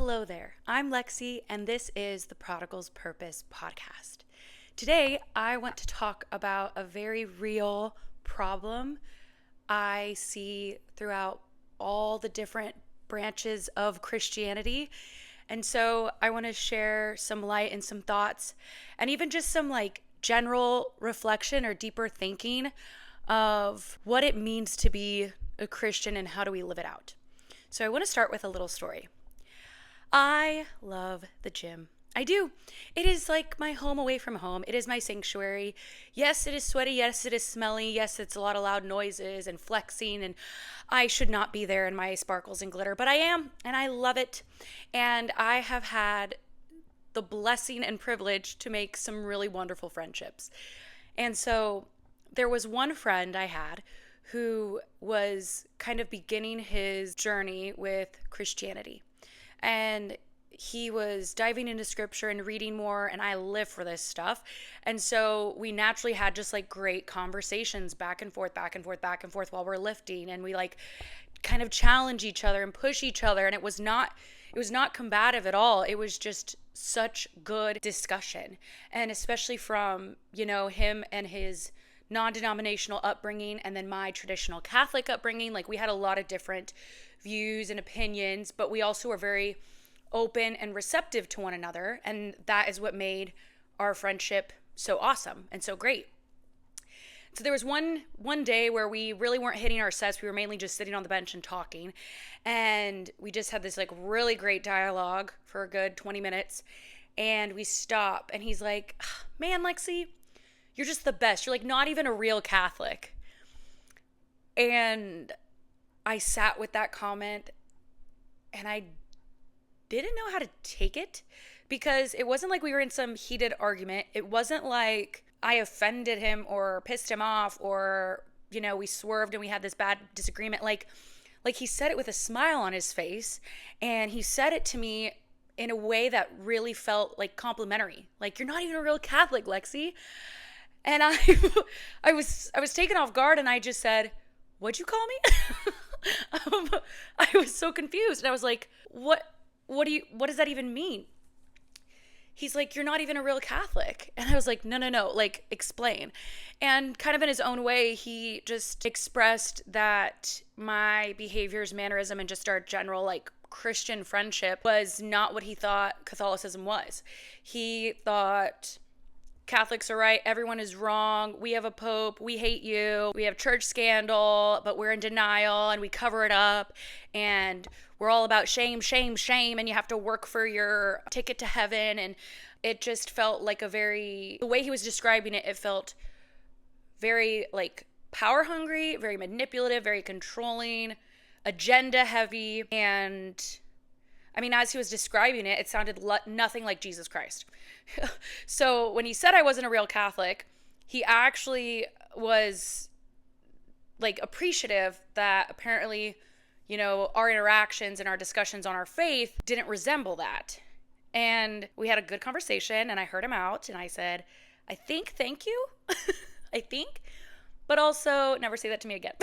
Hello there, I'm Lexi, and this is the Prodigal's Purpose podcast. Today, I want to talk about a very real problem I see throughout all the different branches of Christianity. And so I want to share some light and some thoughts, and even just some general reflection or deeper thinking of what it means to be a Christian and how do we live it out. So I want to start with a little story. I love the gym. I do. It is like my home away from home. It is my sanctuary. Yes, it is sweaty. Yes, it is smelly. Yes, it's a lot of loud noises and flexing, and I should not be there in my sparkles and glitter, but I am, and I love it. And I have had the blessing and privilege to make some really wonderful friendships. And so there was one friend I had who was kind of beginning his journey with Christianity. And he was diving into scripture and reading more, and I live for this stuff. And so we naturally had just great conversations back and forth while we're lifting, and we kind of challenge each other and push each other, and it was not combative at all. It was just such good discussion. And especially from, him and his non-denominational upbringing and then my traditional Catholic upbringing, we had a lot of different views and opinions, but we also were very open and receptive to one another, and that is what made our friendship so awesome and so great. So there was one day where we really weren't hitting our sets. We were mainly just sitting on the bench and talking, and we just had this really great dialogue for a good 20 minutes, and we stop, and he's like, "Man, Lexi, you're just the best. You're not even a real Catholic." And I sat with that comment, and I didn't know how to take it, because it wasn't like we were in some heated argument. It wasn't like I offended him or pissed him off, or we swerved and we had this bad disagreement. Like he said it with a smile on his face, and he said it to me in a way that really felt complimentary. You're not even a real Catholic, Lexi. And I was taken off guard, and I just said, "What'd you call me?" I was so confused, and I was like, what does that even mean?" He's like, "You're not even a real Catholic." And I was like, no, explain. And kind of in his own way, he just expressed that my behaviors, mannerism, and just our general Christian friendship was not what he thought Catholicism was. He thought Catholics are right, everyone is wrong, we have a pope, we hate you, we have church scandal, but we're in denial and we cover it up, and we're all about shame, and you have to work for your ticket to heaven. And it just felt the way he was describing it, it felt very power hungry, very manipulative, very controlling, agenda heavy. And as he was describing it, it sounded nothing like Jesus Christ. So when he said I wasn't a real Catholic, he actually was appreciative that apparently, our interactions and our discussions on our faith didn't resemble that. And we had a good conversation, and I heard him out, and I said, "I think, thank you." I think, but also never say that to me again.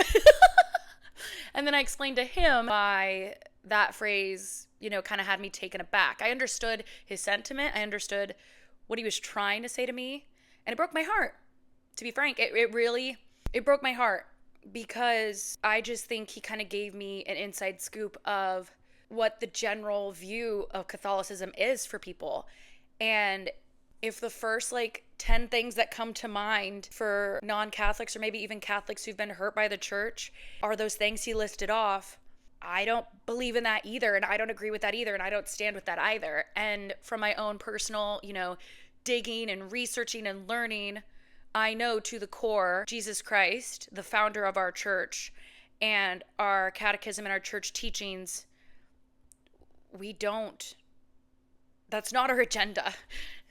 And then I explained to him why that phrase, kind of had me taken aback. I understood his sentiment. I understood what he was trying to say to me. And it broke my heart, to be frank. It broke my heart, because I just think he kind of gave me an inside scoop of what the general view of Catholicism is for people. And if the first 10 things that come to mind for non-Catholics, or maybe even Catholics who've been hurt by the church, are those things he listed off, I don't believe in that either, and I don't agree with that either, and I don't stand with that either. And from my own personal, digging and researching and learning, I know to the core Jesus Christ, the founder of our church, and our catechism and our church teachings, that's not our agenda,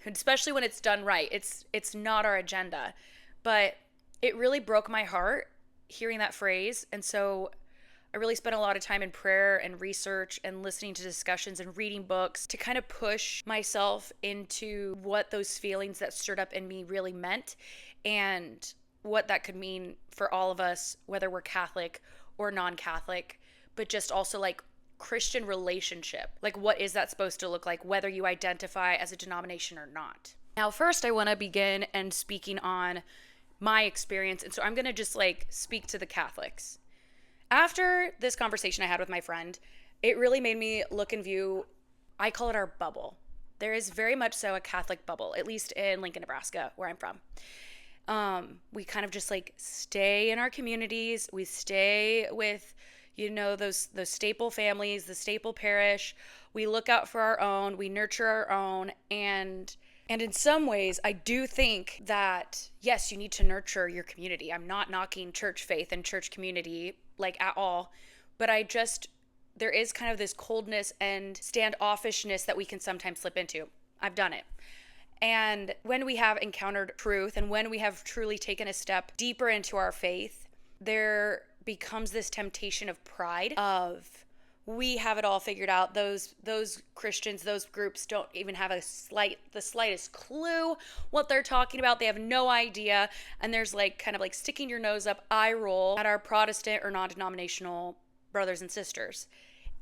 especially when it's done right. It's not our agenda. But it really broke my heart hearing that phrase. And so I really spent a lot of time in prayer and research and listening to discussions and reading books to kind of push myself into what those feelings that stirred up in me really meant, and what that could mean for all of us, whether we're Catholic or non-Catholic, but just also Christian relationship. Like, what is that supposed to look like, whether you identify as a denomination or not? Now, first, I want to begin and speaking on my experience. And so I'm going to just like speak to the Catholics. After this conversation I had with my friend, it really made me look and view, I call it our bubble. There is very much so a Catholic bubble, at least in Lincoln, Nebraska, where I'm from. We kind of just like stay in our communities. We stay with, those staple families, the staple parish. We look out for our own. We nurture our own. And in some ways, I do think that, yes, you need to nurture your community. I'm not knocking church faith and church community like at all. But there is kind of this coldness and standoffishness that we can sometimes slip into. I've done it. And when we have encountered truth and when we have truly taken a step deeper into our faith, there becomes this temptation of pride of, we have it all figured out. Those Christians, those groups don't even have the slightest clue what they're talking about. They have no idea. And there's like kind of like sticking your nose up, eye roll at our Protestant or non-denominational brothers and sisters.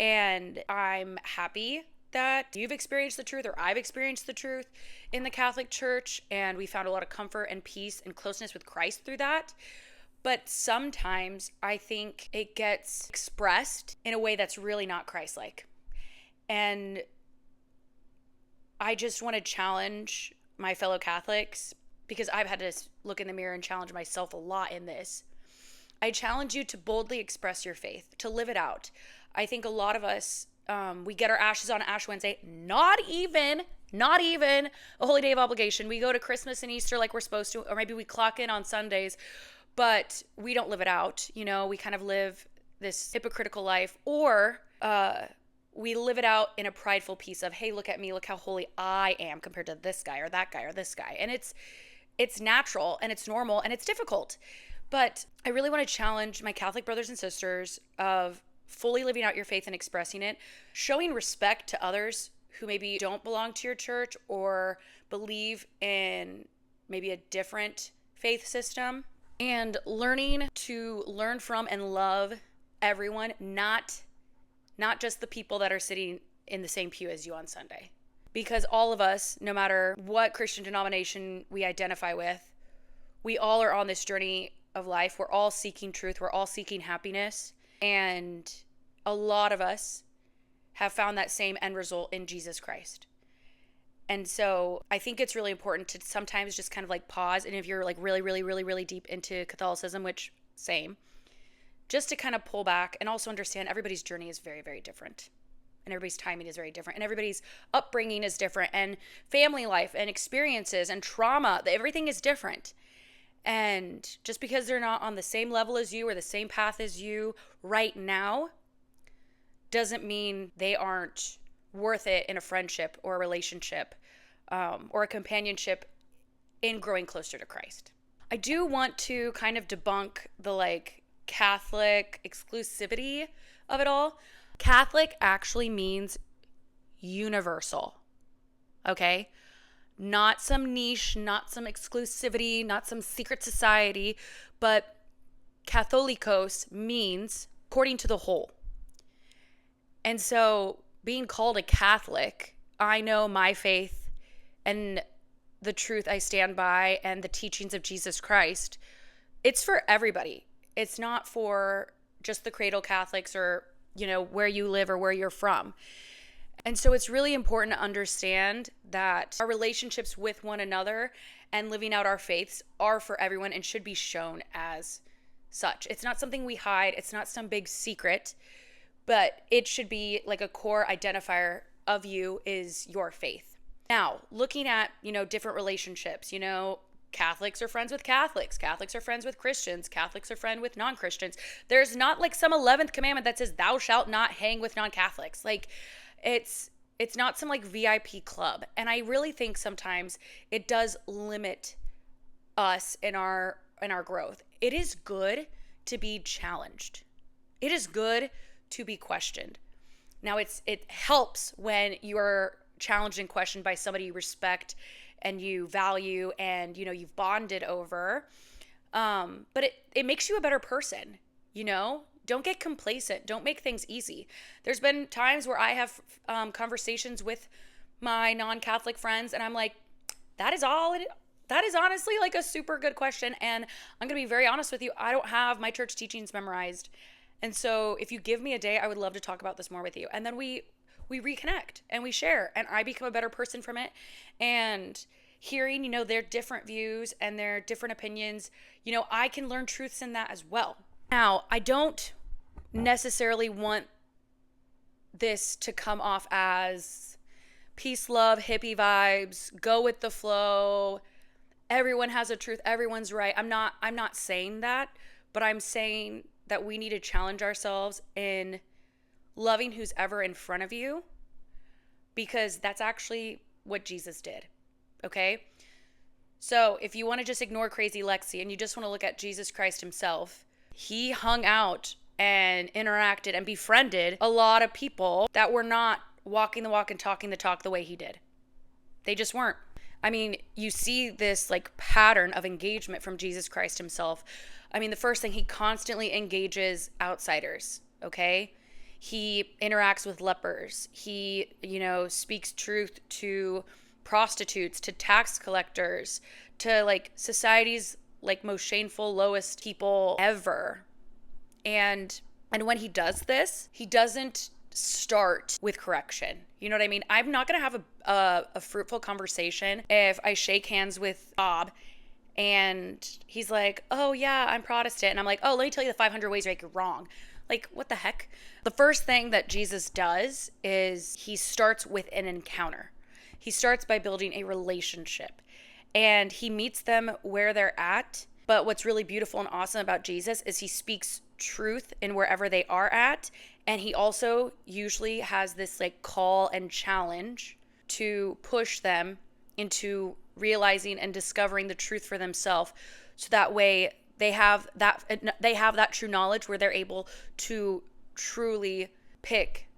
And I'm happy that you've experienced the truth, or I've experienced the truth in the Catholic Church, and we found a lot of comfort and peace and closeness with Christ through that. But sometimes I think it gets expressed in a way that's really not Christ-like. And I just want to challenge my fellow Catholics, because I've had to look in the mirror and challenge myself a lot in this. I challenge you to boldly express your faith, to live it out. I think a lot of us, we get our ashes on Ash Wednesday, not even a holy day of obligation. We go to Christmas and Easter like we're supposed to, or maybe we clock in on Sundays, but we don't live it out. We kind of live this hypocritical life, or we live it out in a prideful piece of, hey, look at me, look how holy I am compared to this guy or that guy or this guy. And it's natural and it's normal and it's difficult. But I really want to challenge my Catholic brothers and sisters of fully living out your faith and expressing it, showing respect to others who maybe don't belong to your church or believe in maybe a different faith system, and learning to learn from and love everyone, not just the people that are sitting in the same pew as you on Sunday. Because all of us, no matter what Christian denomination we identify with, we all are on this journey of life. We're all seeking truth. We're all seeking happiness. And a lot of us have found that same end result in Jesus Christ. And so I think it's really important to sometimes just kind of like pause. And if you're like really, really, really, really deep into Catholicism, which same, just to kind of pull back and also understand everybody's journey is very, very different. And everybody's timing is very different. And everybody's upbringing is different. And family life and experiences and trauma, everything is different. And just because they're not on the same level as you or the same path as you right now doesn't mean they aren't worth it in a friendship or a relationship or a companionship in growing closer to Christ. I do want to kind of debunk the like Catholic exclusivity of it all. Catholic actually means universal, okay? Not some niche, not some exclusivity, not some secret society, but Catholicos means according to the whole. And so being called a Catholic, I know my faith and the truth I stand by and the teachings of Jesus Christ, it's for everybody. It's not for just the cradle Catholics or, where you live or where you're from. And so it's really important to understand that our relationships with one another and living out our faiths are for everyone and should be shown as such. It's not something we hide. It's not some big secret, but it should be like a core identifier of you is your faith. Now, looking at, different relationships, Catholics are friends with Catholics. Catholics are friends with Christians. Catholics are friends with non-Christians. There's not like some 11th commandment that says thou shalt not hang with non-Catholics. Like it's not some like VIP club. And I really think sometimes it does limit us in our growth. It is good to be challenged. It is good to be questioned. Now it helps when you are challenged and questioned by somebody you respect and you value and you've bonded over, but it makes you a better person, don't get complacent. Don't make things easy. There's been times where I have conversations with my non-Catholic friends, and I'm like, that is honestly like a super good question. And I'm going to be very honest with you. I don't have my church teachings memorized. And so if you give me a day, I would love to talk about this more with you. And then we reconnect and we share, and I become a better person from it. And hearing, their different views and their different opinions, I can learn truths in that as well. Now, I don't necessarily want this to come off as peace, love, hippie vibes, go with the flow. Everyone has a truth. Everyone's right. I'm not saying that, but I'm saying that we need to challenge ourselves in loving who's ever in front of you, because that's actually what Jesus did. Okay? So if you want to just ignore crazy Lexi and you just want to look at Jesus Christ himself, he hung out and interacted and befriended a lot of people that were not walking the walk and talking the talk the way he did. They just weren't. I mean, you see this like pattern of engagement from Jesus Christ himself. I mean, the first thing, he constantly engages outsiders, okay? He interacts with lepers. He, speaks truth to prostitutes, to tax collectors, to like society's like most shameful, lowest people ever. And when he does this, he doesn't start with correction. You know what I mean? I'm not going to have a fruitful conversation if I shake hands with Bob and he's like, oh yeah, I'm Protestant. And I'm like, oh, let me tell you the 500 ways you're wrong. Like, what the heck? The first thing that Jesus does is he starts with an encounter. He starts by building a relationship, and he meets them where they're at. But what's really beautiful and awesome about Jesus is he speaks truth in wherever they are at. And he also usually has this like call and challenge to push them into realizing and discovering the truth for themselves. So that way they have that true knowledge where they're able to truly pick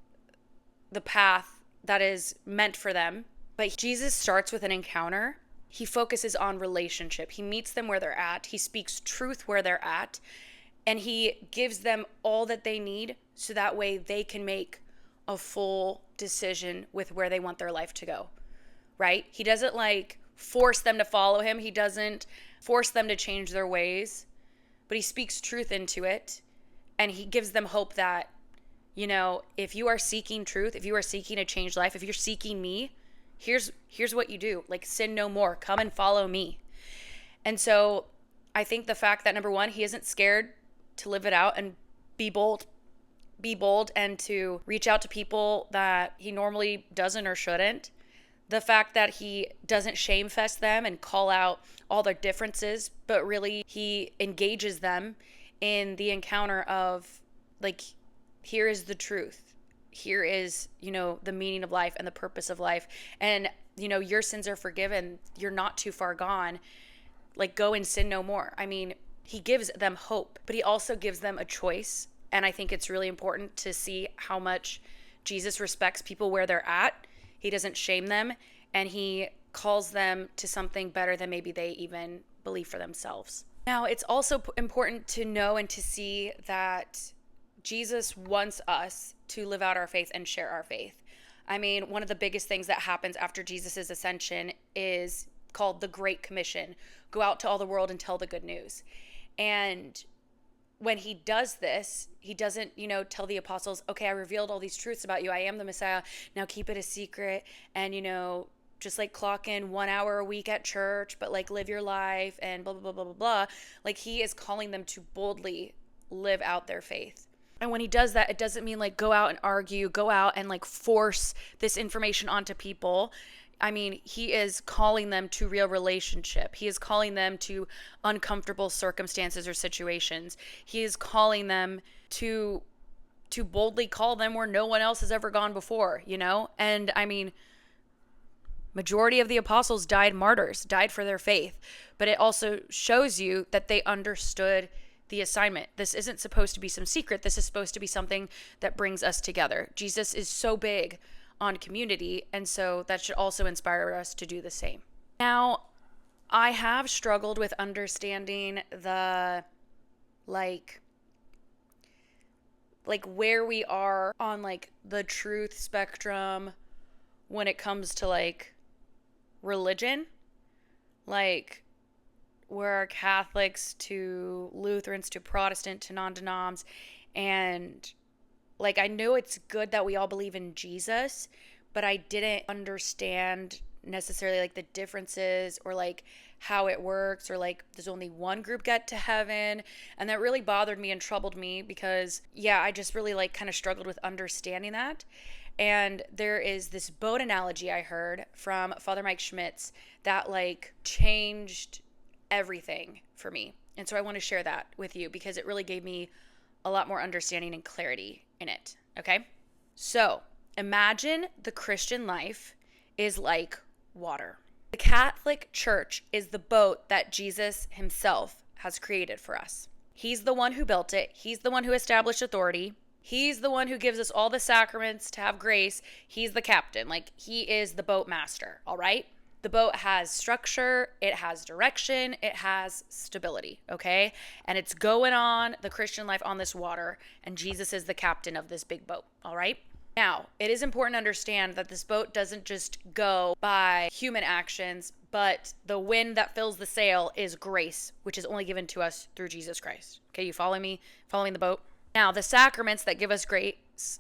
the path that is meant for them. But Jesus starts with an encounter. He focuses on relationship. He meets them where they're at. He speaks truth where they're at. And he gives them all that they need so that way they can make a full decision with where they want their life to go, right? He doesn't like force them to follow him. He doesn't force them to change their ways, but he speaks truth into it. And he gives them hope that, if you are seeking truth, if you are seeking a changed life, if you're seeking me, here's what you do. Like, sin no more. Come and follow me. And so I think the fact that, number one, he isn't scared to live it out and be bold and to reach out to people that he normally doesn't or shouldn't. The fact that he doesn't shamefest them and call out all their differences, but really he engages them in the encounter of like, here is the truth. Here is, the meaning of life and the purpose of life. And, your sins are forgiven. You're not too far gone. Like, go and sin no more. I mean, he gives them hope, but he also gives them a choice. And I think it's really important to see how much Jesus respects people where they're at. He doesn't shame them, and he calls them to something better than maybe they even believe for themselves. Now, it's also important to know and to see that Jesus wants us to live out our faith and share our faith. I mean, one of the biggest things that happens after Jesus' ascension is called the Great Commission. Go out to all the world and tell the good news. And when he does this, he doesn't, tell the apostles, okay, I revealed all these truths about you. I am the Messiah. Now keep it a secret. And, just like clock in 1 hour a week at church, but like live your life and blah, blah, blah, blah, blah, blah. Like, he is calling them to boldly live out their faith. And when he does that, it doesn't mean like go out and argue, go out and like force this information onto people. I mean, he is calling them to real relationship. He is calling them to uncomfortable circumstances or situations. He is calling them to boldly call them where no one else has ever gone before, And I mean, majority of the apostles died martyrs, died for their faith. But it also shows you that they understood the assignment. This isn't supposed to be some secret. This is supposed to be something that brings us together. Jesus is so big on community, and so that should also inspire us to do the same. Now, I have struggled with understanding the like where we are on like the truth spectrum when it comes to like religion. Like, we're Catholics to Lutherans to Protestant to non-denoms. And like, I know it's good that we all believe in Jesus, but I didn't understand necessarily like the differences or like how it works, or like there's only one group get to heaven. And that really bothered me and troubled me because, yeah, I just really like kind of struggled with understanding that. And there is this boat analogy I heard from Father Mike Schmitz that like changed everything for me. And so I want to share that with you because it really gave me a lot more understanding and clarity in it. Okay? So imagine the Christian life is like water. The Catholic Church is the boat that Jesus himself has created for us. He's the one who built it. He's the one who established authority. He's the one who gives us all the sacraments to have grace. He's the captain. Like, he is the boat master, all right? The boat has structure, it has direction, it has stability, okay? And it's going on the Christian life on this water, and Jesus is the captain of this big boat, all right? Now, it is important to understand that this boat doesn't just go by human actions, but the wind that fills the sail is grace, which is only given to us through Jesus Christ. Okay, you follow me? Following the boat? Now, the sacraments that give us grace,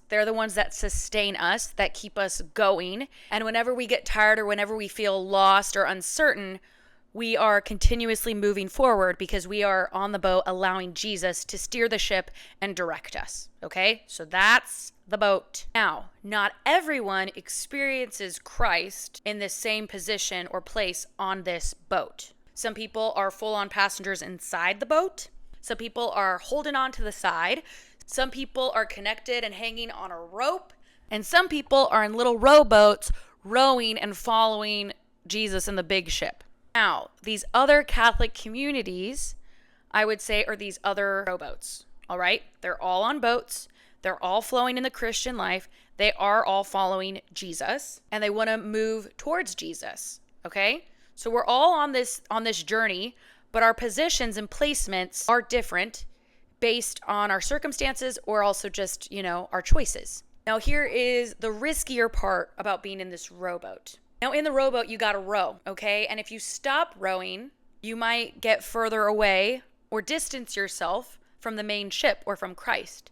they're the ones that sustain us, that keep us going. And whenever we get tired or whenever we feel lost or uncertain, we are continuously moving forward because we are on the boat allowing Jesus to steer the ship and direct us. Okay? So that's the boat. Now, not everyone experiences Christ in the same position or place on this boat. Some people are full-on passengers inside the boat. Some people are holding on to the side. Some people are connected and hanging on a rope. And some people are in little rowboats rowing and following Jesus in the big ship. Now, these other Catholic communities, I would say, are these other rowboats. All right? They're all on boats. They're all flowing in the Christian life. They are all following Jesus. And they want to move towards Jesus. Okay? So we're all on this journey, but our positions and placements are different based on our circumstances or also just, our choices. Now, here is the riskier part about being in this rowboat. Now, in the rowboat, you got to row, okay? And if you stop rowing, you might get further away or distance yourself from the main ship or from Christ.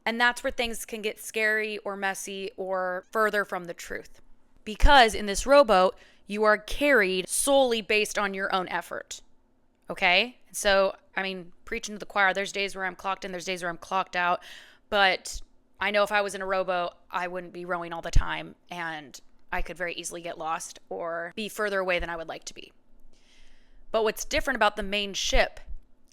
And that's where things can get scary or messy or further from the truth. Because in this rowboat, you are carried solely based on your own effort. Okay? So, preaching to the choir, there's days where I'm clocked in, there's days where I'm clocked out. But I know if I was in a rowboat, I wouldn't be rowing all the time. And I could very easily get lost or be further away than I would like to be. But what's different about the main ship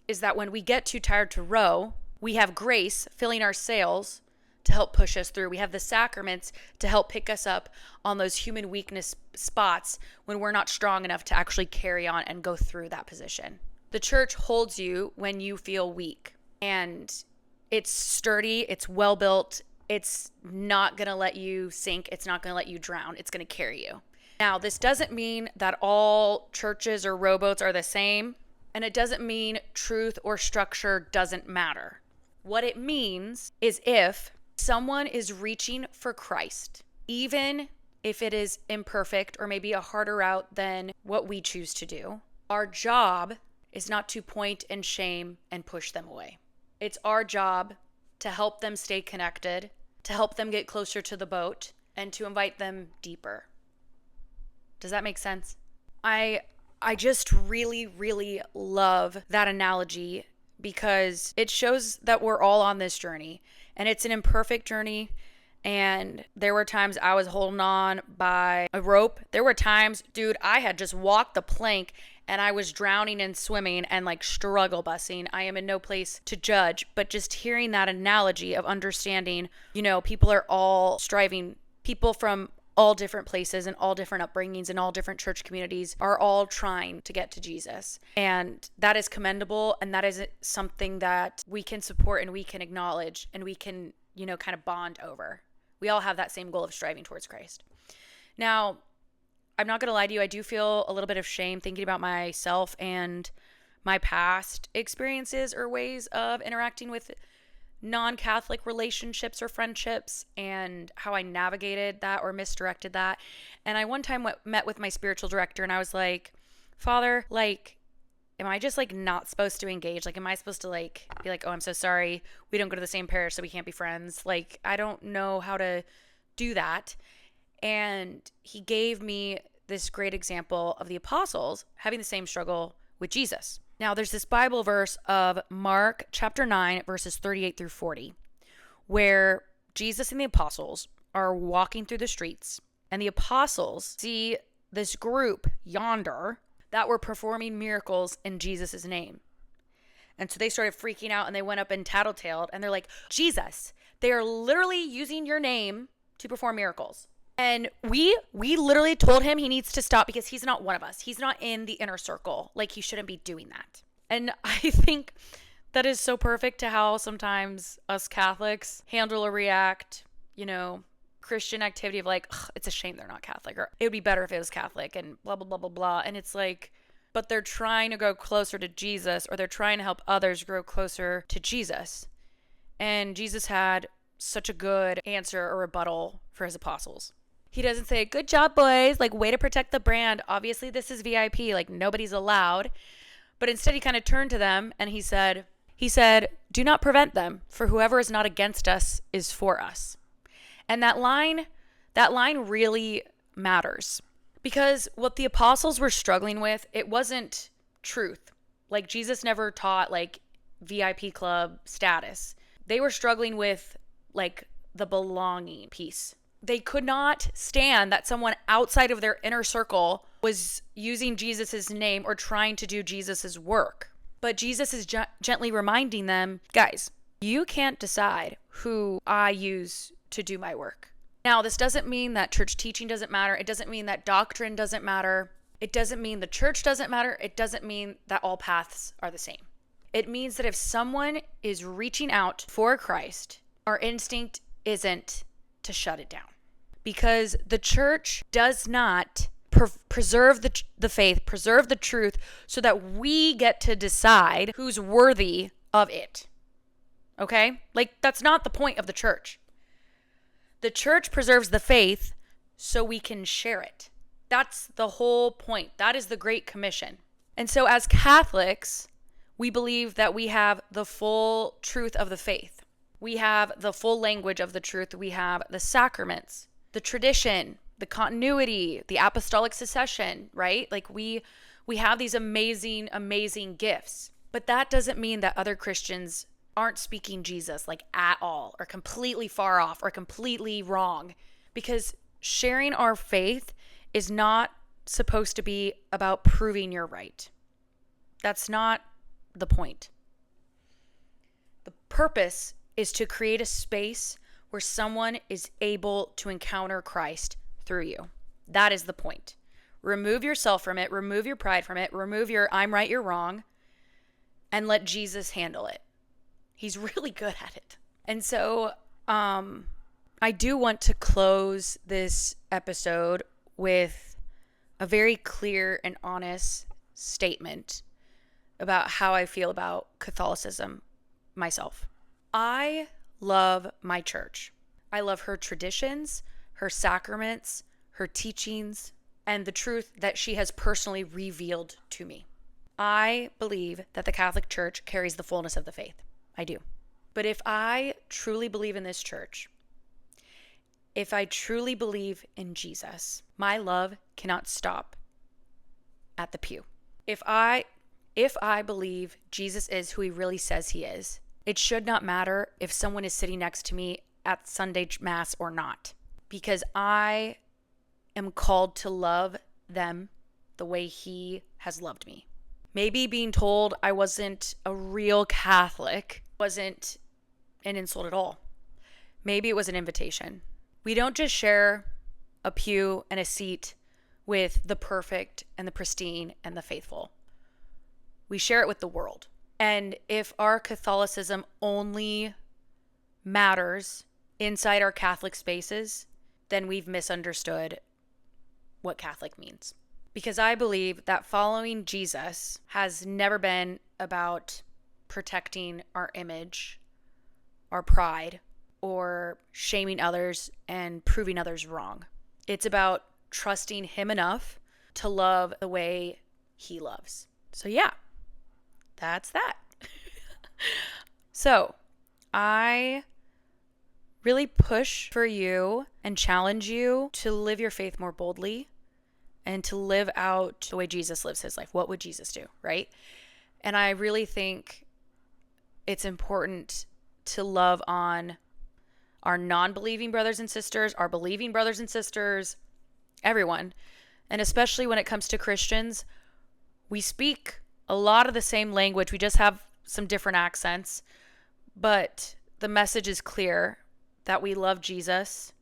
is that when we get too tired to row, we have grace filling our sails to help push us through. We have the sacraments to help pick us up on those human weakness spots when we're not strong enough to actually carry on and go through that position. The church holds you when you feel weak, and it's sturdy, it's well built, it's not going to let you sink, it's not going to let you drown, it's going to carry you. Now, this doesn't mean that all churches or rowboats are the same, and it doesn't mean truth or structure doesn't matter. What it means is if someone is reaching for Christ, even if it is imperfect or maybe a harder route than what we choose to do, our job is not to point and shame and push them away. It's our job to help them stay connected, to help them get closer to the boat, and to invite them deeper. Does that make sense? I just really, really love that analogy because it shows that we're all on this journey, and it's an imperfect journey. And there were times I was holding on by a rope. There were times, dude, I had just walked the plank and I was drowning and swimming and like struggle bussing. I am in no place to judge, but just hearing that analogy of understanding, people are all striving, people from all different places and all different upbringings and all different church communities are all trying to get to Jesus. And that is commendable. And that is something that we can support and we can acknowledge and we can, kind of bond over. We all have that same goal of striving towards Christ. Now, I'm not going to lie to you. I do feel a little bit of shame thinking about myself and my past experiences or ways of interacting with non-Catholic relationships or friendships and how I navigated that or misdirected that. And I one time met with my spiritual director and I was like, Father, like, am I just like not supposed to engage? Like, am I supposed to like be like, oh, I'm so sorry, we don't go to the same parish, so we can't be friends? Like, I don't know how to do that. And he gave me this great example of the apostles having the same struggle with Jesus. Now, there's this Bible verse of Mark chapter 9, verses 38 through 40, where Jesus and the apostles are walking through the streets, and the apostles see this group yonder that were performing miracles in Jesus' name. And so they started freaking out and they went up and tattletaled and they're like, Jesus, they are literally using your name to perform miracles. And we literally told him he needs to stop because he's not one of us. He's not in the inner circle. Like, he shouldn't be doing that. And I think that is so perfect to how sometimes us Catholics handle or react, Christian activity of like, it's a shame they're not Catholic, or it would be better if it was Catholic, and blah, blah, blah, blah, blah. And it's like, but they're trying to go closer to Jesus, or they're trying to help others grow closer to Jesus. And Jesus had such a good answer or rebuttal for his apostles. He doesn't say, good job, boys, like, way to protect the brand. Obviously, this is VIP, like, nobody's allowed. But instead, he kind of turned to them and he said, do not prevent them, for whoever is not against us is for us. And that line really matters, because what the apostles were struggling with, it wasn't truth. Like, Jesus never taught like VIP club status. They were struggling with like the belonging piece. They could not stand that someone outside of their inner circle was using Jesus's name or trying to do Jesus's work. But Jesus is gently reminding them, guys, you can't decide who I use to do my work. Now, this doesn't mean that church teaching doesn't matter. It doesn't mean that doctrine doesn't matter. It doesn't mean the church doesn't matter. It doesn't mean that all paths are the same. It means that if someone is reaching out for Christ, our instinct isn't to shut it down. Because the church does not preserve the faith, preserve the truth, so that we get to decide who's worthy of it. Okay? Like, that's not the point of the church. The church preserves the faith so we can share it. That's the whole point. That is the Great Commission. And so as Catholics, we believe that we have the full truth of the faith. We have the full language of the truth. We have the sacraments, the tradition, the continuity, the apostolic succession, right? Like we have these amazing, amazing gifts. But that doesn't mean that other Christians aren't speaking Jesus like at all, or completely far off, or completely wrong. Because sharing our faith is not supposed to be about proving you're right. That's not the point. The purpose is to create a space where someone is able to encounter Christ through you. That is the point. Remove yourself from it, remove your pride from it, remove your I'm right, you're wrong, and let Jesus handle it. He's really good at it. And so I do want to close this episode with a very clear and honest statement about how I feel about Catholicism myself. I love my church. I love her traditions, her sacraments, her teachings, and the truth that she has personally revealed to me. I believe that the Catholic Church carries the fullness of the faith. I do. But if I truly believe in this church, if I truly believe in Jesus, my love cannot stop at the pew. If I believe Jesus is who he really says he is, it should not matter if someone is sitting next to me at Sunday Mass or not, because I am called to love them the way he has loved me. Maybe being told I wasn't a real Catholic wasn't an insult at all. Maybe it was an invitation. We don't just share a pew and a seat with the perfect and the pristine and the faithful. We share it with the world. And if our Catholicism only matters inside our Catholic spaces, then we've misunderstood what Catholic means. Because I believe that following Jesus has never been about protecting our image, our pride or shaming others and proving others wrong. It's about trusting him enough to love the way he loves. So yeah, that's that. So I really push for you and challenge you to live your faith more boldly and to live out the way Jesus lives his life. What would Jesus do, right? And I really think it's important to love on our non-believing brothers and sisters, our believing brothers and sisters, everyone. And especially when it comes to Christians, we speak a lot of the same language. We just have some different accents, but the message is clear that we love Jesus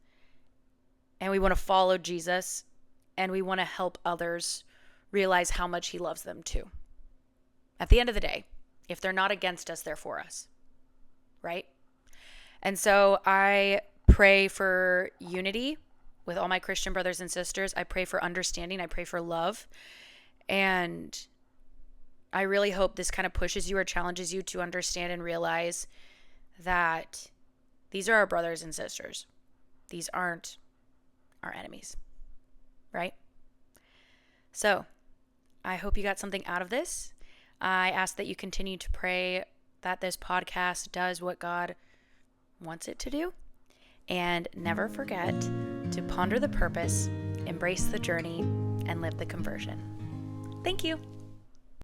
and we want to follow Jesus and we want to help others realize how much he loves them too. At the end of the day, if they're not against us, they're for us, right? And so I pray for unity with all my Christian brothers and sisters. I pray for understanding. I pray for love. And I really hope this kind of pushes you or challenges you to understand and realize that these are our brothers and sisters. These aren't our enemies, right? So I hope you got something out of this. I ask that you continue to pray that this podcast does what God wants it to do. And never forget to ponder the purpose, embrace the journey, and live the conversion. Thank you.